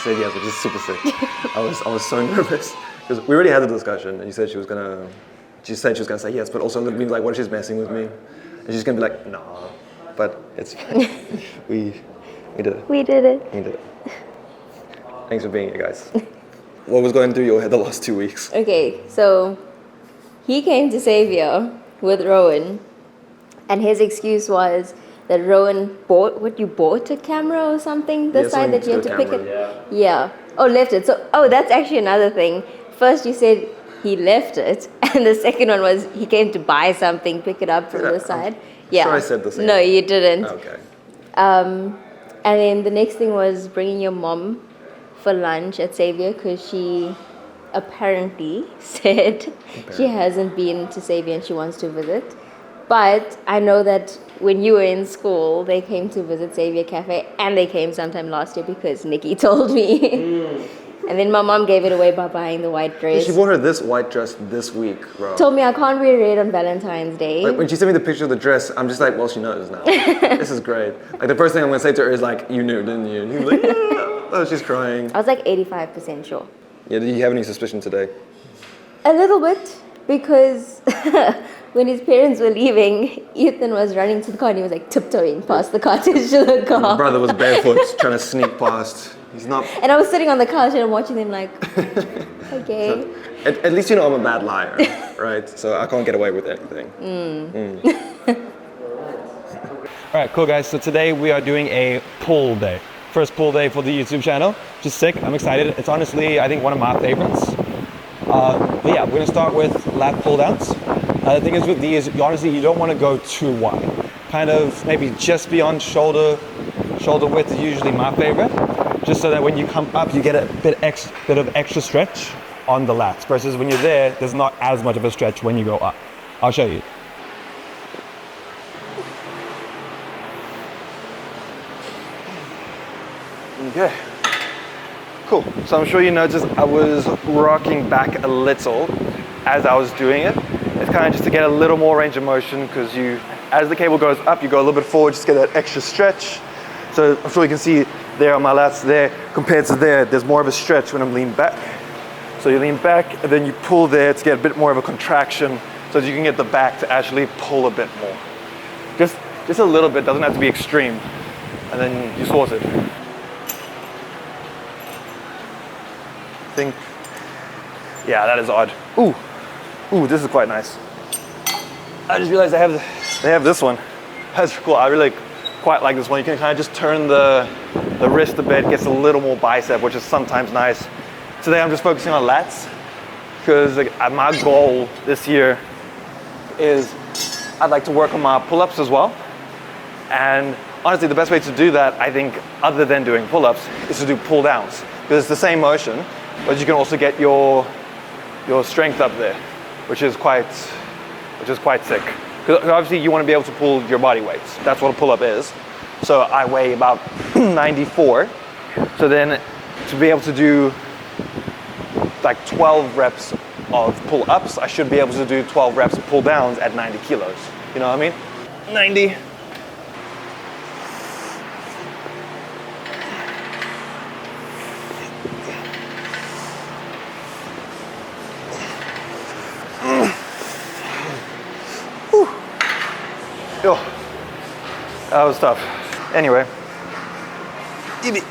said yes, which is super sick. I was so nervous because we already had the discussion, and you said she was gonna say yes, but also I'm gonna be like, what if she's messing with me? And she's gonna be like, nah. But it's fine. we did it. We did it. We did it. Thanks for being here, guys. What was going through your head the last 2 weeks? Okay, so he came to Xavier with Rowan, and his excuse was that Rowan bought a camera or something this side that you had to pick it. Yeah. Oh, left it. So, that's actually another thing. First you said he left it, and the second one was he came to buy something, pick it up from the side. Yeah. Sure I said the same. No, you didn't. Okay. And then the next thing was bringing your mom for lunch at Xavier because she apparently said she hasn't been to Xavier and she wants to visit. But I know that when you were in school, they came to visit Xavier Cafe, and they came sometime last year because Nikki told me. And then my mom gave it away by buying the white dress. She bought her this white dress this week, bro. Told me I can't wear red on Valentine's Day. Like, when she sent me the picture of the dress, I'm just like, well, she knows now. This is great. Like, the first thing I'm gonna say to her is like, you knew, didn't you? And he was like, yeah. Oh, she's crying. I was like 85% sure. Yeah, did you have any suspicion today? A little bit, because when his parents were leaving, Ethan was running to the car and he was like tiptoeing past the cottage to the car. My brother was barefoot trying to sneak past. He's not. And I was sitting on the couch and I'm watching them like, okay. So, at least you know I'm a bad liar, right? So I can't get away with anything. All right, cool guys. So today we are doing a pull day. First pull day for the YouTube channel. Just sick. I'm excited. It's honestly, I think, one of my favorites. But yeah, we're gonna start with lat pull downs. The thing is with these, honestly, you don't want to go too wide. Kind of maybe just beyond shoulder width is usually my favorite. Just so that when you come up, you get a bit of extra stretch on the lats. Versus when you're there, there's not as much of a stretch when you go up. I'll show you. Okay. Cool. So I'm sure you noticed I was rocking back a little as I was doing it. It's kind of just to get a little more range of motion because as the cable goes up, you go a little bit forward, just get that extra stretch. So I'm sure you can see there on my lats there, compared to there's more of a stretch when I'm leaning back. So you lean back and then you pull there to get a bit more of a contraction so that you can get the back to actually pull a bit more. Just a little bit, doesn't have to be extreme. And then you sort it. Yeah, that is odd. Ooh, this is quite nice. I just realized they have this one. That's cool. I really quite like this one. You can kind of just turn the wrist a bit, gets a little more bicep, which is sometimes nice. Today I'm just focusing on lats because my goal this year is I'd like to work on my pull-ups as well. And honestly, the best way to do that, I think, other than doing pull-ups, is to do pull-downs because it's the same motion, but you can also get your strength up there, which is quite sick. Because obviously you want to be able to pull your body weights. That's what a pull-up is. So I weigh about 94. So then to be able to do like 12 reps of pull-ups, I should be able to do 12 reps of pull-downs at 90 kilos. You know what I mean? 90. Yo, that was tough. Anyway, give me.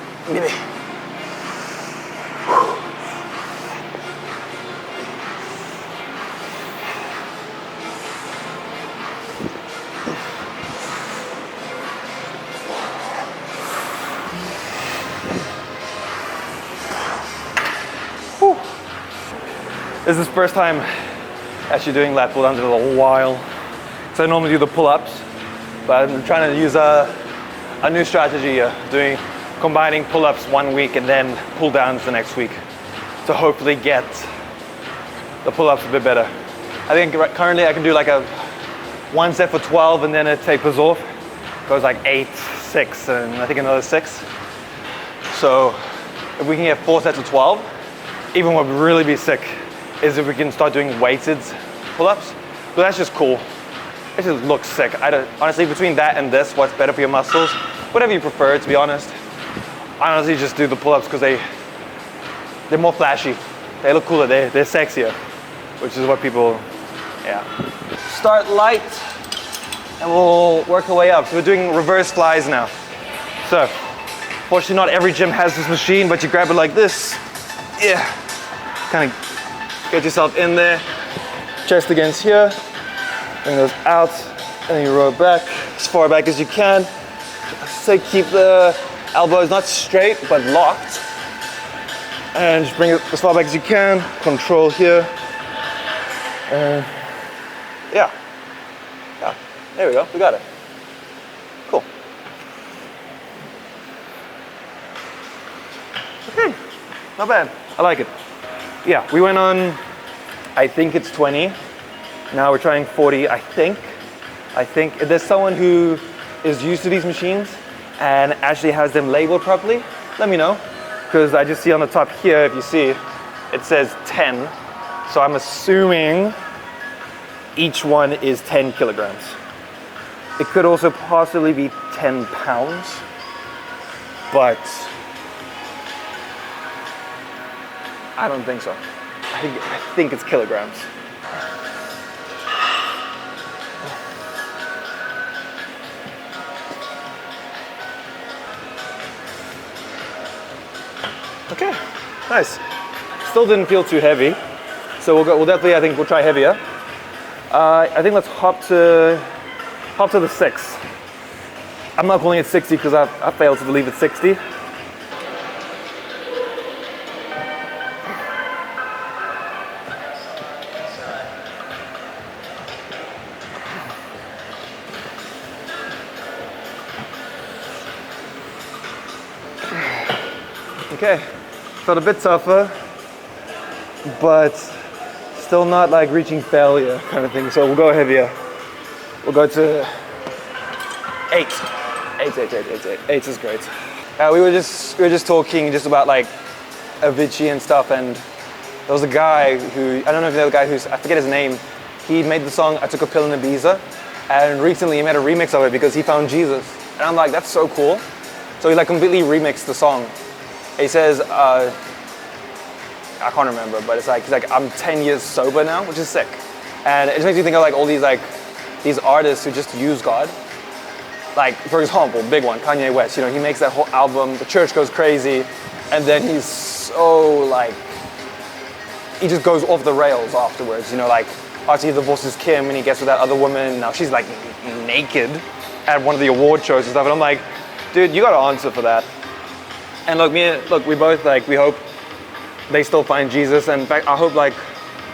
This is the first time actually doing lat pull downs in a while. So I normally do the pull-ups, but I'm trying to use a new strategy here, combining pull-ups one week and then pull-downs the next week to hopefully get the pull-ups a bit better. I think currently I can do like a one set for 12 and then it tapers off. Goes like 8, 6, and I think another 6. So if we can get 4 sets of 12, even what would really be sick is if we can start doing weighted pull-ups. But that's just cool. It just looks sick. Honestly, between that and this, what's better for your muscles? Whatever you prefer, to be honest. I honestly just do the pull-ups because they're more flashy. They look cooler, they're sexier, which is what people, yeah. Start light, and we'll work our way up. So we're doing reverse flies now. So, fortunately not every gym has this machine, but you grab it like this. Yeah, kind of get yourself in there, chest against here, bring those out, and then you roll back as far back as you can. So keep the elbows not straight, but locked. And just bring it as far back as you can, control here. And yeah, there we go, we got it. Cool. Okay, not bad, I like it. Yeah, we went on, I think it's 20. Now we're trying 40, I think. If there's someone who is used to these machines and actually has them labeled properly, let me know. Because I just see on the top here, if you see, it says 10. So I'm assuming each one is 10 kilograms. It could also possibly be 10 pounds, but I don't think so. I think it's kilograms. Okay, nice. Still didn't feel too heavy, so we'll definitely, I think we'll try heavier. I think let's hop to the 6. I'm not calling it 60 because I failed to believe it's 60. Okay, felt a bit tougher, but still not like reaching failure kind of thing. So we'll go heavier. We'll go to 8. 8 is great. We were just talking just about like Avicii and stuff, and there was a guy who, I don't know if you know the guy who's, I forget his name. He made the song "I Took a Pill in Ibiza," and recently he made a remix of it because he found Jesus. And I'm like, that's so cool. So he like completely remixed the song. He says, I can't remember, but it's like, he's like, I'm 10 years sober now, which is sick. And it just makes you think of like all these artists who just use God. Like, for example, big one, Kanye West, you know, he makes that whole album, the church goes crazy, and then he's so like, he just goes off the rails afterwards, you know, like, after he divorces Kim and he gets with that other woman, now she's like naked at one of the award shows and stuff, and I'm like, dude, you got to answer for that. And look, we both like, we hope they still find Jesus. And in fact, I hope like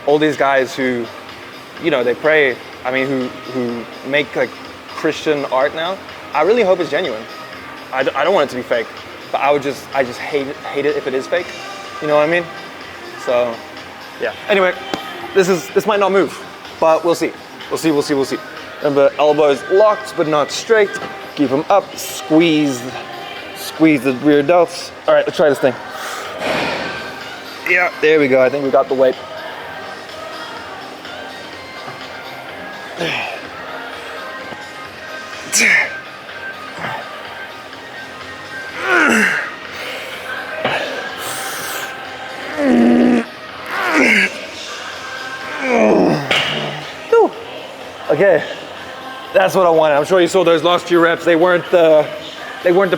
all these guys who, you know, they pray, I mean, who make like Christian art now, I really hope it's genuine. I don't want it to be fake, but I just hate it if it is fake. You know what I mean? So, yeah. Anyway, this might not move, but we'll see. We'll see. Remember, elbows locked but not straight. Keep them up. Squeeze the rear delts. All right, let's try this thing. Yeah, there we go. I think we got the weight. Okay, that's what I wanted. I'm sure you saw those last few reps. They weren't the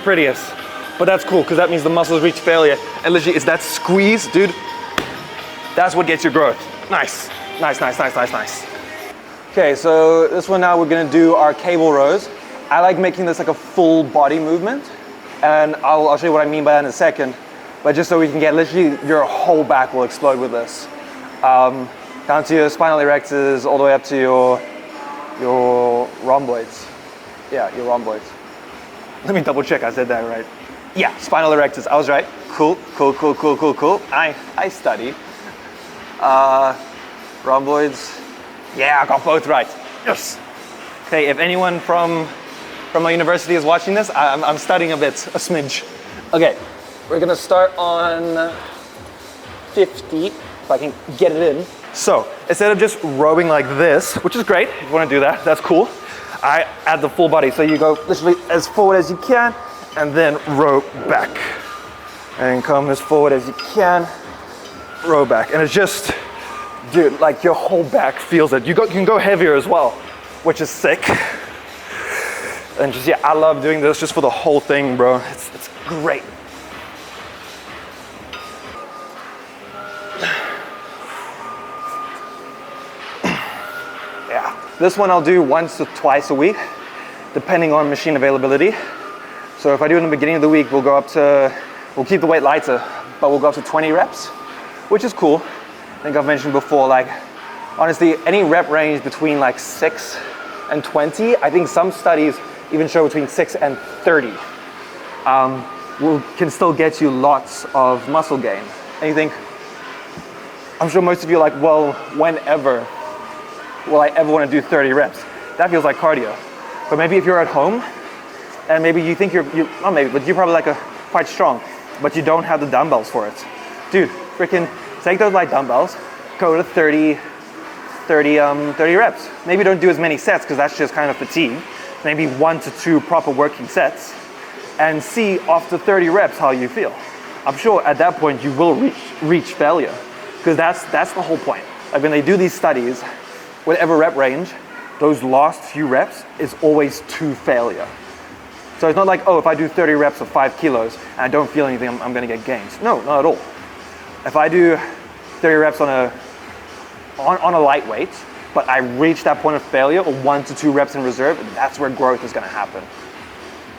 prettiest, but that's cool because that means the muscles reach failure. And literally, it's that squeeze, dude. That's what gets your growth. Nice. Okay, so this one now we're gonna do our cable rows. I like making this like a full body movement, and I'll show you what I mean by that in a second. But just so we can get literally your whole back will explode with this. Down to your spinal erectors, all the way up to your rhomboids. Yeah, your rhomboids. Let me double check I said that right. Yeah, spinal erectors, I was right. Cool. I studied. Rhomboids. Yeah, I got both right. Yes. Okay, if anyone from my university is watching this, I'm studying a smidge. Okay, we're gonna start on 50, if I can get it in. So, instead of just rowing like this, which is great, if you wanna do that, that's cool. I add the full body, so you go literally as forward as you can, and then row back. and come as forward as you can. Row back, and it's just, dude, like your whole back feels it. You can go heavier as well, which is sick. And just, yeah, I love doing this just for the whole thing, bro. It's great. Yeah, this one I'll do once or twice a week, depending on machine availability. So if I do it in the beginning of the week, we'll keep the weight lighter, but we'll go up to 20 reps, which is cool. I think I've mentioned before, like, honestly, any rep range between like 6 and 20, I think some studies even show between 6 and 30, can still get you lots of muscle gain. And you think, I'm sure most of you are like, well, whenever will I ever want to do 30 reps? That feels like cardio. But maybe if you're at home, and maybe you think not maybe, but you're probably like quite strong, but you don't have the dumbbells for it. Dude, freaking take those light dumbbells, go to 30 reps. Maybe don't do as many sets because that's just kind of fatigue. Maybe 1 to 2 proper working sets, and see after 30 reps how you feel. I'm sure at that point you will reach failure, because that's the whole point. Like when they do these studies, whatever rep range, those last few reps is always to failure. So it's not like, oh, if I do 30 reps of 5 kilos and I don't feel anything, I'm gonna get gains. No, not at all. If I do 30 reps on a lightweight, but I reach that point of failure, or 1 to 2 reps in reserve, that's where growth is gonna happen.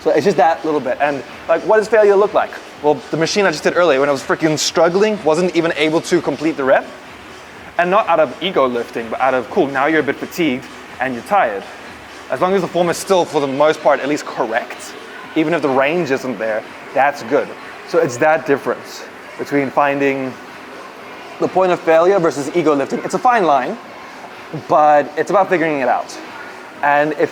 So it's just that little bit. And like, what does failure look like? Well, the machine I just did earlier, when I was freaking struggling, wasn't even able to complete the rep. And not out of ego lifting, but out of, cool, now you're a bit fatigued and you're tired. As long as the form is still, for the most part, at least correct, even if the range isn't there, that's good. So it's that difference between finding the point of failure versus ego lifting. It's a fine line, but it's about figuring it out. And if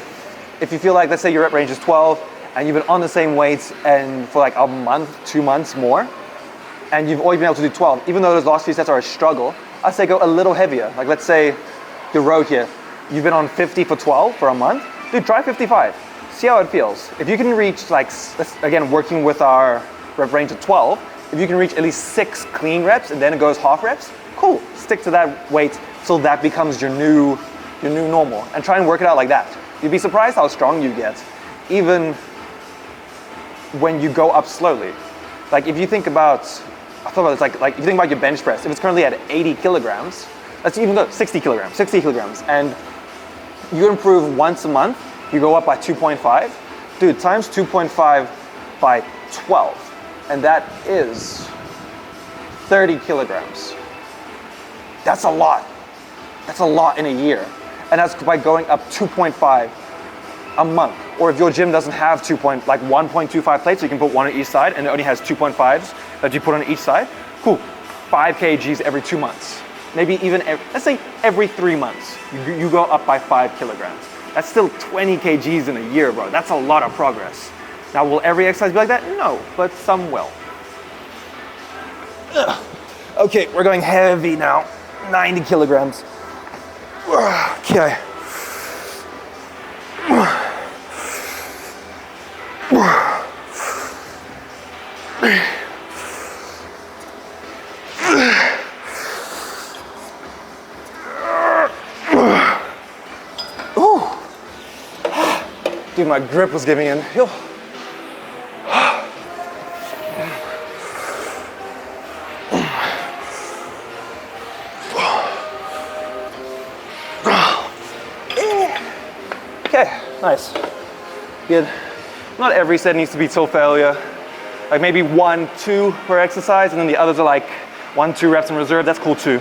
you feel like, let's say your rep range is 12, and you've been on the same weights and for like a month, 2 months more, and you've always been able to do 12, even though those last few sets are a struggle, I say go a little heavier. Like let's say the row here, you've been on 50 for 12 for a month, dude, try 55. See how it feels. If you can reach, like, again, working with our rep range of 12, if you can reach at least 6 clean reps and then it goes half reps, cool. Stick to that weight so that becomes your new normal, and try and work it out like that. You'd be surprised how strong you get, even when you go up slowly. Like if you think about, I thought about this, like if you think about your bench press, if it's currently at 80 kilograms, let's even go 60 kilograms, and you improve once a month, you go up by 2.5, dude, times 2.5 by 12, and that is 30 kilograms. That's a lot. That's a lot in a year. And that's by going up 2.5 a month. Or if your gym doesn't have 1.25 plates, so you can put one on each side, and it only has 2.5s that you put on each side, cool, 5 kgs every 2 months. Maybe even, let's say every 3 months, you go up by 5 kilograms. That's still 20 kgs in a year, bro. That's a lot of progress. Now, will every exercise be like that? No, but some will. Okay, we're going heavy now, 90 kilograms. Okay. Dude, my grip was giving in. Okay, nice. Good. Not every set needs to be till failure. Like maybe 1, 2 per exercise, and then the others are like 1, 2 reps in reserve. That's cool too.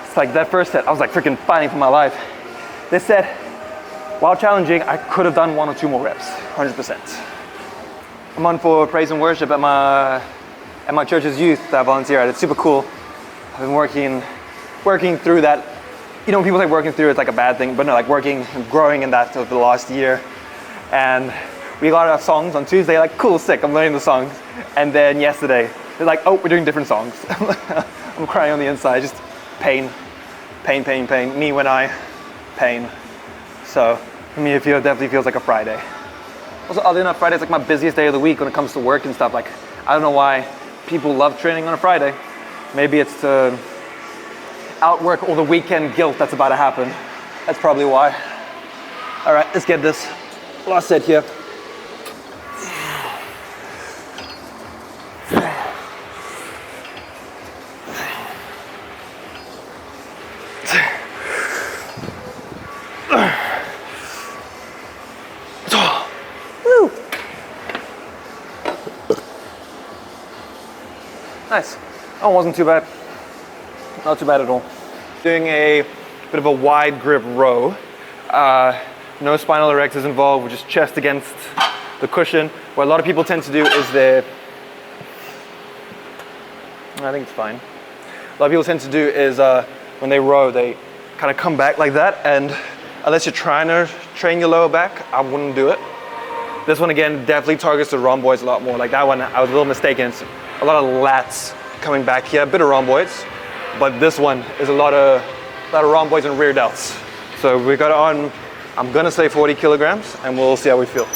It's like that first set, I was like freaking fighting for my life. This set, while challenging, I could have done 1 or 2 more reps, 100%. I'm on for praise and worship at my church's youth that I volunteer at. It's super cool. I've been working through that. You know, when people say working through, it's like a bad thing, but no, like working and growing in that over the last year. And we got our songs on Tuesday, like, cool, sick, I'm learning the songs. And then yesterday, they're like, oh, we're doing different songs. I'm crying on the inside, just pain, me when I, pain. So for me, it definitely feels like a Friday. Also, oddly enough, Friday's like my busiest day of the week when it comes to work and stuff. Like, I don't know why, people love training on a Friday. Maybe it's to outwork all the weekend guilt that's about to happen. That's probably why. All right, let's get this last set here. Woo. Nice. Oh, it wasn't too bad. Not too bad at all. Doing a bit of a wide grip row. No spinal erectors involved, which is chest against the cushion. What a lot of people tend to do is I think it's fine. A lot of people tend to do is when they row, they kind of come back like that, and unless you're trying to train your lower back, I wouldn't do it. This one again definitely targets the rhomboids a lot more. Like that one, I was a little mistaken. It's a lot of lats coming back here, a bit of rhomboids, but this one is a lot of rhomboids and rear delts. So we got it on, I'm gonna say 40 kilograms, and we'll see how we feel.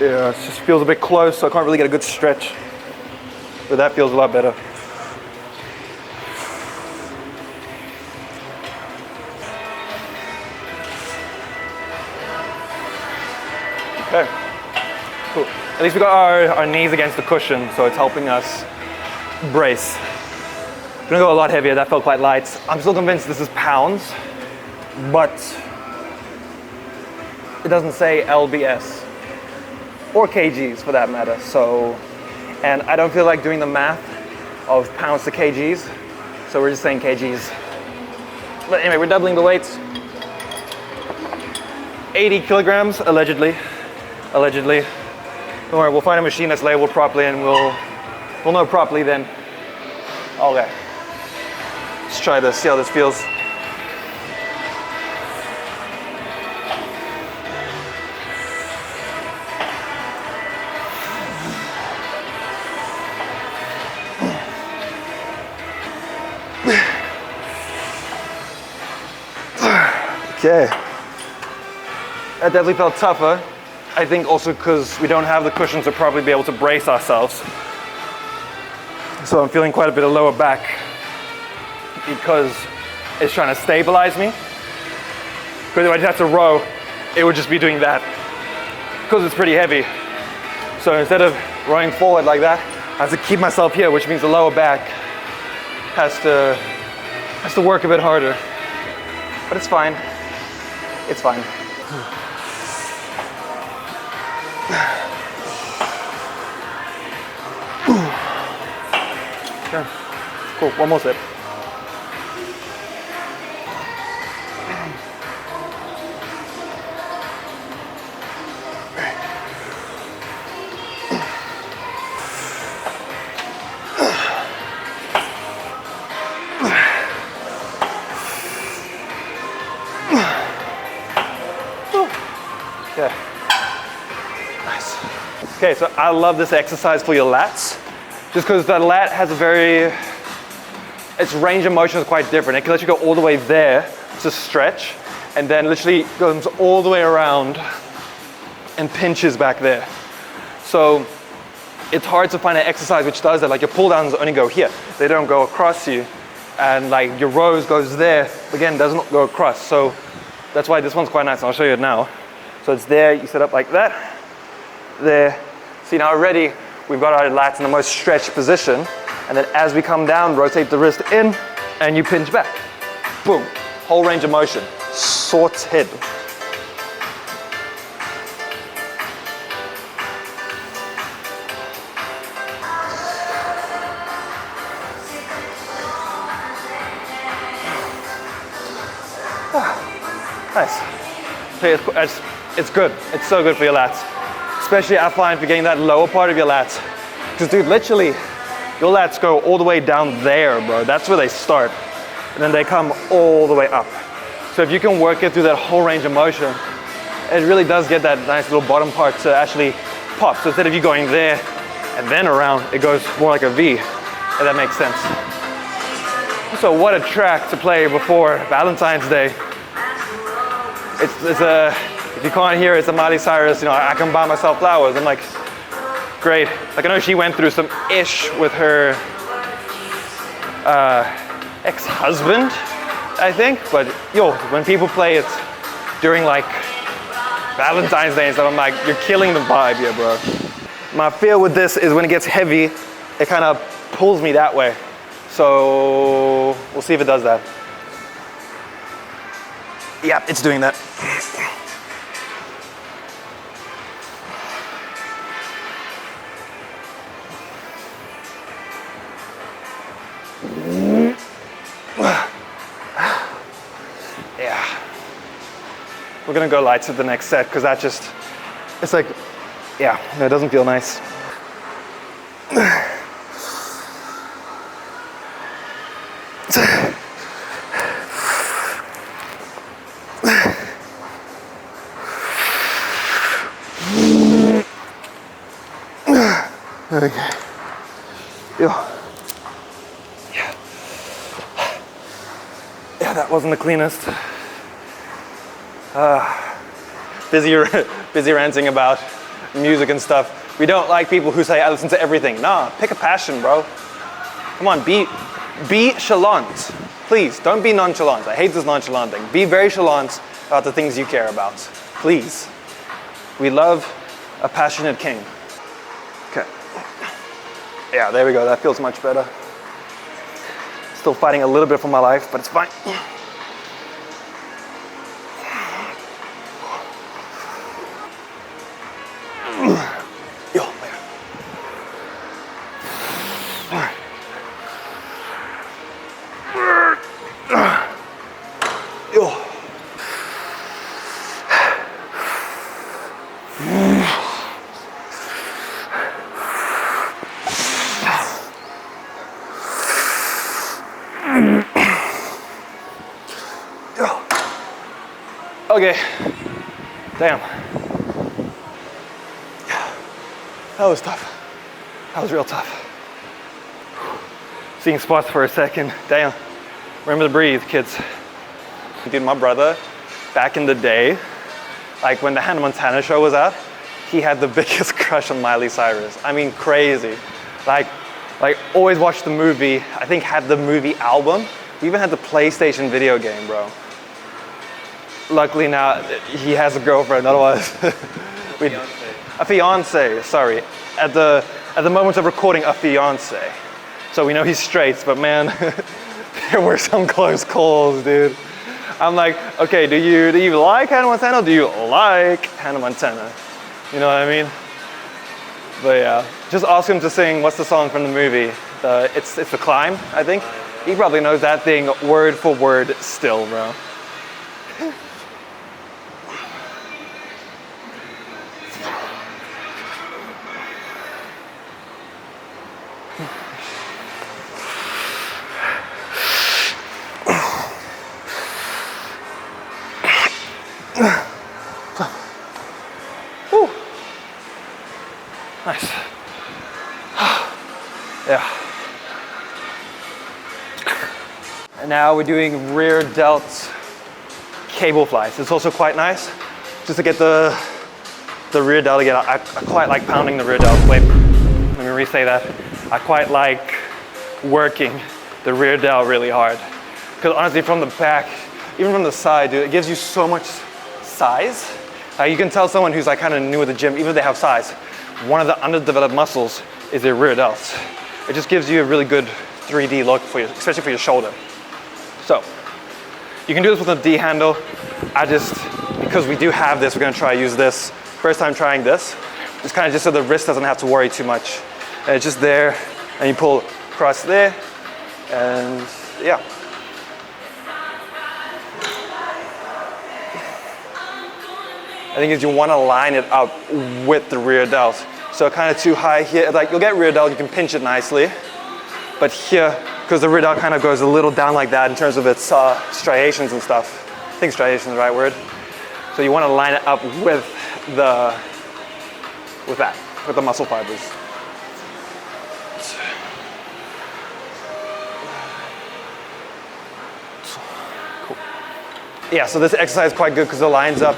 Yeah, it just feels a bit close, so I can't really get a good stretch. But that feels a lot better. Okay, cool. At least we got our knees against the cushion, so it's helping us brace. I'm gonna go a lot heavier, that felt quite light. I'm still convinced this is pounds, but it doesn't say LBS. Or kgs for that matter. So, and I don't feel like doing the math of pounds to kgs, so we're just saying kgs. But anyway, we're doubling the weights. 80 kilograms, allegedly. Allegedly. Don't worry, we'll find a machine that's labeled properly and we'll know properly then. Okay. Let's try this, see how this feels. Okay, that definitely felt tougher. I think also because we don't have the cushions to probably be able to brace ourselves. So I'm feeling quite a bit of lower back because it's trying to stabilize me. Because if I just had to row, it would just be doing that because it's pretty heavy. So instead of rowing forward like that, I have to keep myself here, which means the lower back has to work a bit harder. But it's fine. It's fine. Okay. Cool, one more set. Okay. Nice. Okay, so I love this exercise for your lats, just because the lat has its range of motion is quite different. It can let you go all the way there to stretch, and then literally goes all the way around and pinches back there. So it's hard to find an exercise which does that. Like your pull downs only go here. They don't go across you. And like your rows goes there, again, doesn't go across. So that's why this one's quite nice. I'll show you it now. So it's there, you set up like that, there. See now already, we've got our lats in the most stretched position. And then as we come down, rotate the wrist in and you pinch back. Boom, whole range of motion, sorted. Nice. It's good. It's so good for your lats. Especially I find for getting that lower part of your lats. Because dude, literally, your lats go all the way down there, bro. That's where they start. And then they come all the way up. So if you can work it through that whole range of motion, it really does get that nice little bottom part to actually pop. So instead of you going there and then around, it goes more like a V, if that makes sense. So what a track to play before Valentine's Day. It's a, if you can't hear, it's a Miley Cyrus, you know, I can buy myself flowers. I'm like, great. Like I know she went through some ish with her ex-husband, I think, but yo, when people play it during like Valentine's Day and stuff, I'm like, you're killing the vibe here, bro. My fear with this is when it gets heavy, it kind of pulls me that way. So we'll see if it does that. Yeah, it's doing that. Yeah. We're gonna go lights at the next set because that just, it's like, yeah, no, it doesn't feel nice. Okay. Yeah. Yeah, that wasn't the cleanest. Busy ranting about music and stuff. We don't like people who say, I listen to everything. Nah, pick a passion, bro. Come on, be chalant. Please, don't be nonchalant. I hate this nonchalant thing. Be very chalant about the things you care about. Please. We love a passionate king. Okay. Yeah, there we go. That feels much better. Still fighting a little bit for my life, but it's fine. Yo, man. Yo. Okay, damn. That was tough. That was real tough. Seeing spots for a second, damn. Remember to breathe, kids. Dude, my brother, back in the day, like when the Hannah Montana show was out, he had the biggest crush on Miley Cyrus. I mean, crazy. Like always watched the movie, I think had the movie album. We even had the PlayStation video game, bro. Luckily now he has a girlfriend, otherwise a fiance, sorry. At the moment of recording, a fiance. So we know he's straight, but man, there were some close calls, dude. I'm like, okay, do you like Hannah Montana or do you like Hannah Montana? You know what I mean? But yeah, just ask him to sing, what's the song from the movie? It's The Climb, I think. He probably knows that thing word for word still, bro. Woo. Nice. Yeah. And now we're doing rear delt cable flies. It's also quite nice just to get the rear delt again. I quite like pounding the rear delt. Wait, let me re-say that. I quite like working the rear delt really hard. Because honestly, from the back, even from the side, dude, it gives you so much size. You can tell someone who's like kind of new at the gym, even if they have size, one of the underdeveloped muscles is their rear delts. It just gives you a really good 3D look for you, especially for your shoulder. So you can do this with a D handle. Because we do have this, we're gonna try to use this. First time trying this, just kind of just so the wrist doesn't have to worry too much. And it's just there, and you pull across there, and yeah. I think is you want to line it up with the rear delt. So kind of too high here, like you'll get rear delt, you can pinch it nicely. But here, because the rear delt kind of goes a little down like that in terms of its striations and stuff. I think striation is the right word. So you want to line it up with the muscle fibers. Cool. yeah, so this exercise is quite good because it lines up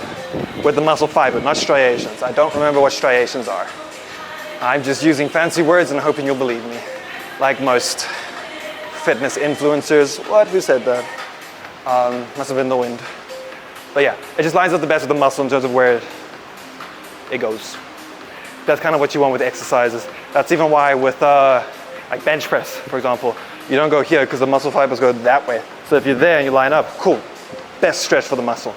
with the muscle fiber, not striations. I don't remember what striations are. I'm just using fancy words and hoping you'll believe me, like most fitness influencers. What? Who said that? Must have been the wind. But yeah, it just lines up the best with the muscle in terms of where it goes. That's kind of what you want with exercises. That's even why with like bench press, for example, you don't go here because the muscle fibers go that way. So if you're there and you line up, cool. Best stretch for the muscle.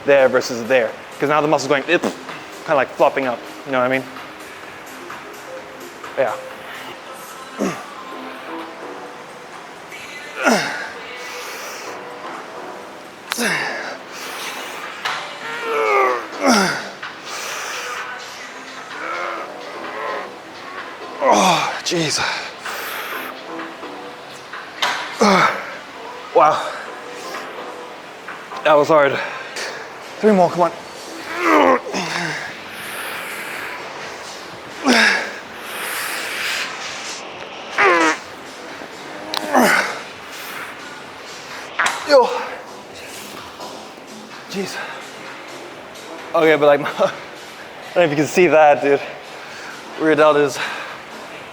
There versus there. Because now the muscle's going, kind of like flopping up. You know what I mean? Yeah. Oh, jeez. Wow. That was hard. 3 more, come on. Yo. Jeez. Okay, but like, I don't know if you can see that, dude. Rear delt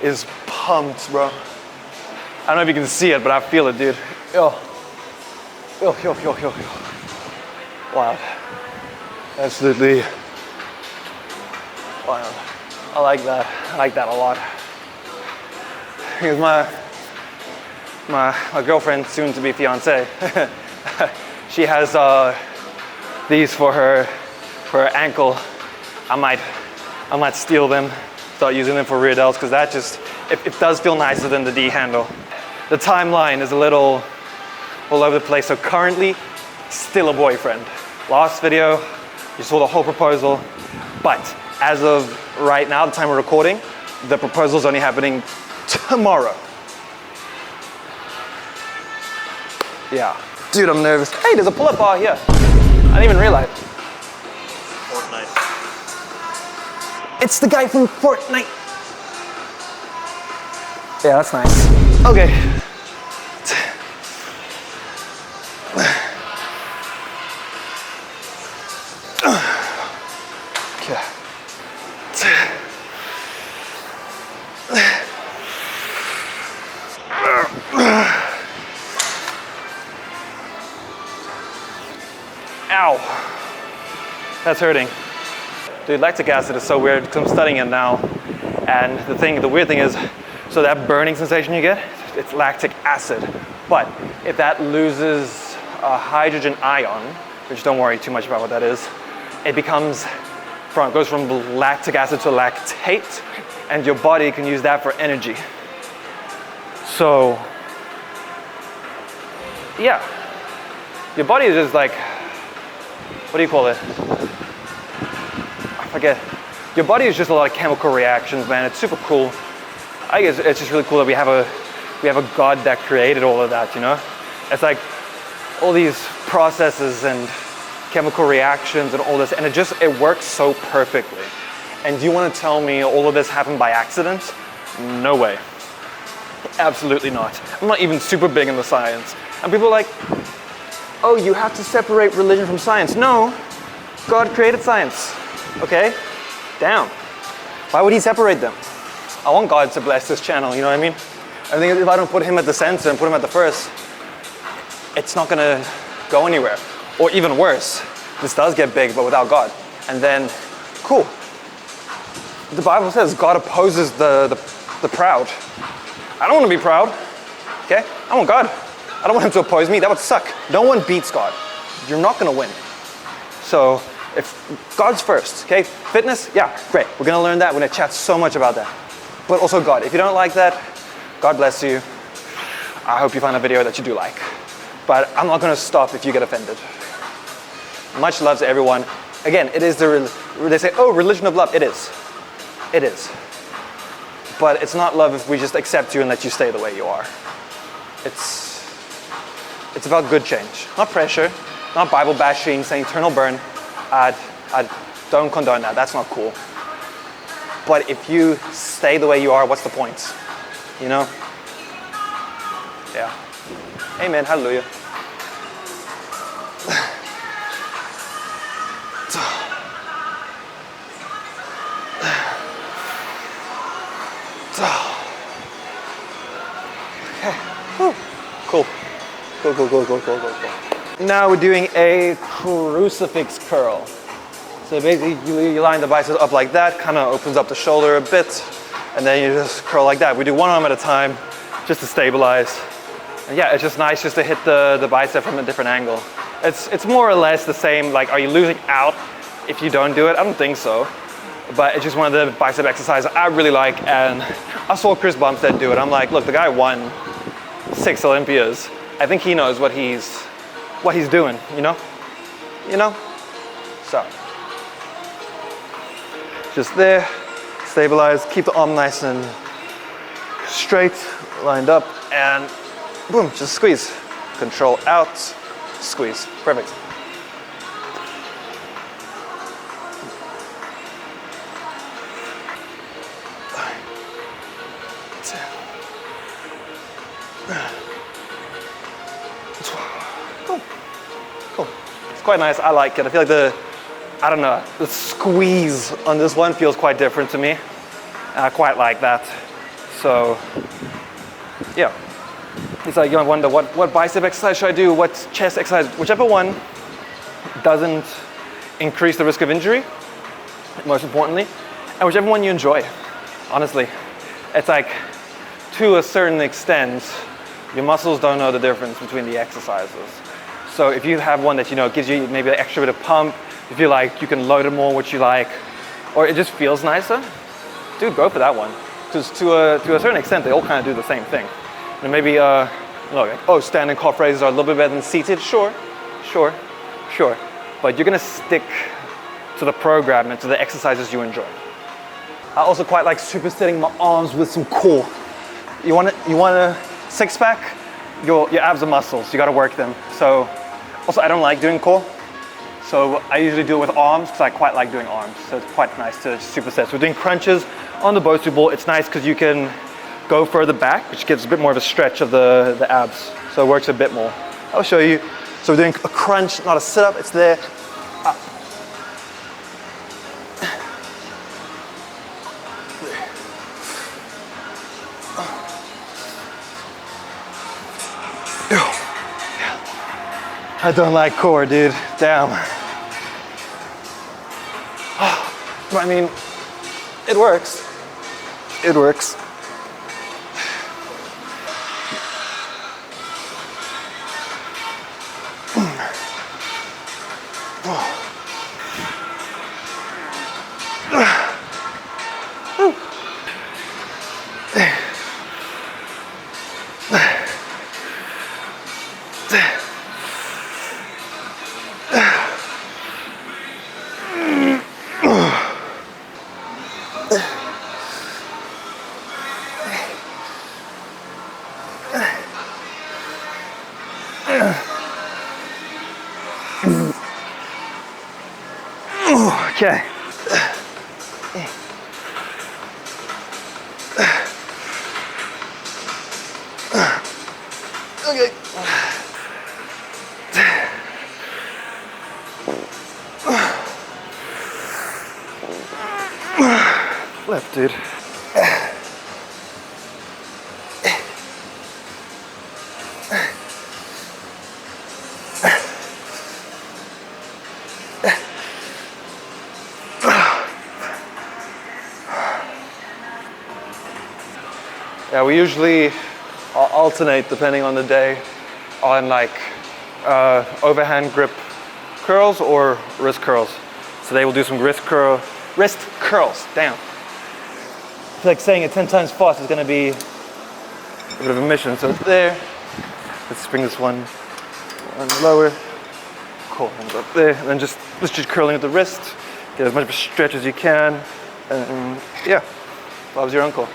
is pumped, bro. I don't know if you can see it, but I feel it, dude. Yo. Yo, yo, yo, yo, yo. Wow. Absolutely wild. I like that. I like that a lot. Because my girlfriend, soon to be fiance, she has these for her ankle. I might steal them, start using them for rear delts, because that just, it does feel nicer than the D handle. The timeline is a little all over the place. So currently, still a boyfriend. Last video, you saw the whole proposal, but as of right now, the time we're recording, the proposal is only happening tomorrow. Yeah. Dude, I'm nervous. Hey, there's a pull-up bar here. I didn't even realize. Fortnite. It's the guy from Fortnite. Yeah, that's nice. Okay. Ow. That's hurting. Dude, lactic acid is so weird because I'm studying it now. And the weird thing is, so that burning sensation you get, it's lactic acid. But if that loses a hydrogen ion, which don't worry too much about what that is, it goes from lactic acid to lactate, and your body can use that for energy. So, yeah, your body is just like, what do you call it? I forget. Your body is just a lot of chemical reactions, man. It's super cool. I guess it's just really cool that we have a God that created all of that, you know? It's like all these processes and chemical reactions and all this, and it works so perfectly. And do you want to tell me all of this happened by accident? No way. Absolutely not. I'm not even super big in the science. And people are like, oh, you have to separate religion from science. No, God created science, okay? Damn. Why would he separate them? I want God to bless this channel, you know what I mean? I think if I don't put him at the center and put him at the first, it's not gonna go anywhere. Or even worse, this does get big, but without God. And then, cool. The Bible says God opposes the proud. I don't want to be proud, okay? I want God. I don't want him to oppose me. That would suck. No one beats God. You're not gonna win. So, if God's first, okay? Fitness, yeah, great. We're gonna learn that. We're gonna chat so much about that. But also God. If you don't like that, God bless you. I hope you find a video that you do like. But I'm not gonna stop if you get offended. Much love to everyone. Again, it is they say, oh, religion of love. It is. It is. But it's not love if we just accept you and let you stay the way you are. It's about good change, not pressure, not Bible bashing, saying eternal burn. I don't condone that. That's not cool. But if you stay the way you are, what's the point? You know? Yeah. Amen. Hallelujah. Okay. Woo. Cool. Cool. Now we're doing a crucifix curl. So basically you line the biceps up like that, kind of opens up the shoulder a bit, and then you just curl like that. We do one arm at a time just to stabilize. And yeah, it's just nice just to hit the bicep from a different angle. It's more or less the same, like are you losing out if you don't do it? I don't think so. But it's just one of the bicep exercises I really like, and I saw Chris Bumstead do it. I'm like, look, the guy won 6 Olympias. I think he knows what he's doing, you know? So, just there, stabilize, keep the arm nice and straight, lined up, and boom, just squeeze. Control out, squeeze. Perfect. Cool. It's quite nice. I like it. I feel like the squeeze on this one feels quite different to me. And I quite like that. So, yeah. It's like you wonder what bicep exercise should I do? What chest exercise? Whichever one doesn't increase the risk of injury, most importantly, and whichever one you enjoy. Honestly, it's like to a certain extent, your muscles don't know the difference between the exercises. So if you have one that gives you maybe an extra bit of pump, if you like, you can load it more, what you like, or it just feels nicer, dude, go for that one. Because to a certain extent, they all kind of do the same thing. And maybe, standing calf raises are a little bit better than seated. Sure. But you're gonna stick to the program and to the exercises you enjoy. I also quite like supersetting my arms with some core. You want a six pack? Your abs are muscles. You got to work them. So, also I don't like doing core. So I usually do it with arms because I quite like doing arms. So it's quite nice to superset. So we're doing crunches on the Bosu ball. It's nice because you can go further back, which gives a bit more of a stretch of the abs. So it works a bit more. I'll show you. So we're doing a crunch, not a sit-up. It's there. Up. I don't like core, dude. Damn. I mean, it works. It works. Okay. Okay. Left, dude. Yeah, we usually alternate depending on the day on like overhand grip curls or wrist curls. So they will do some wrist curls. Damn. I feel like saying it 10 times fast is going to be a bit of a mission. So it's there. Let's bring this one lower. Cool. And up there. And then just curling at the wrist. Get as much of a stretch as you can. And yeah, Bob's your uncle.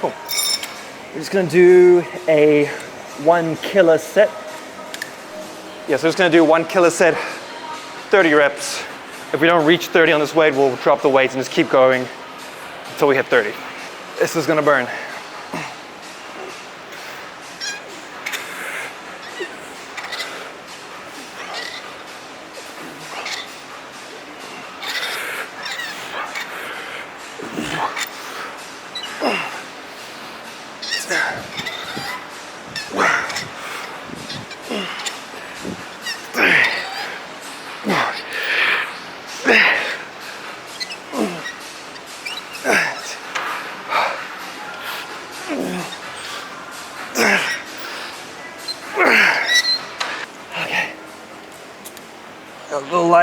Cool. We're just gonna do a 1 killer set. Yeah, so we're just gonna do 1 killer set, 30 reps. If we don't reach 30 on this weight, we'll drop the weights and just keep going until we hit 30. This is gonna burn.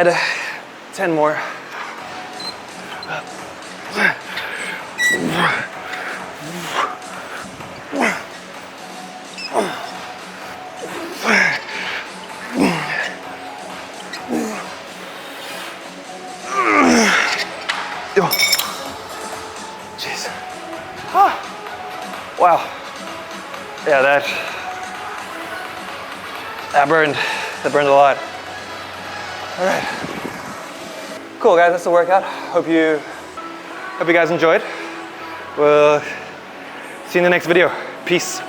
side, 10 more. Yo. Jeez. Ah. Wow. Yeah, that burned. That burned a lot. All right. Cool, guys. That's the workout. Hope you guys enjoyed. We'll see you in the next video. Peace.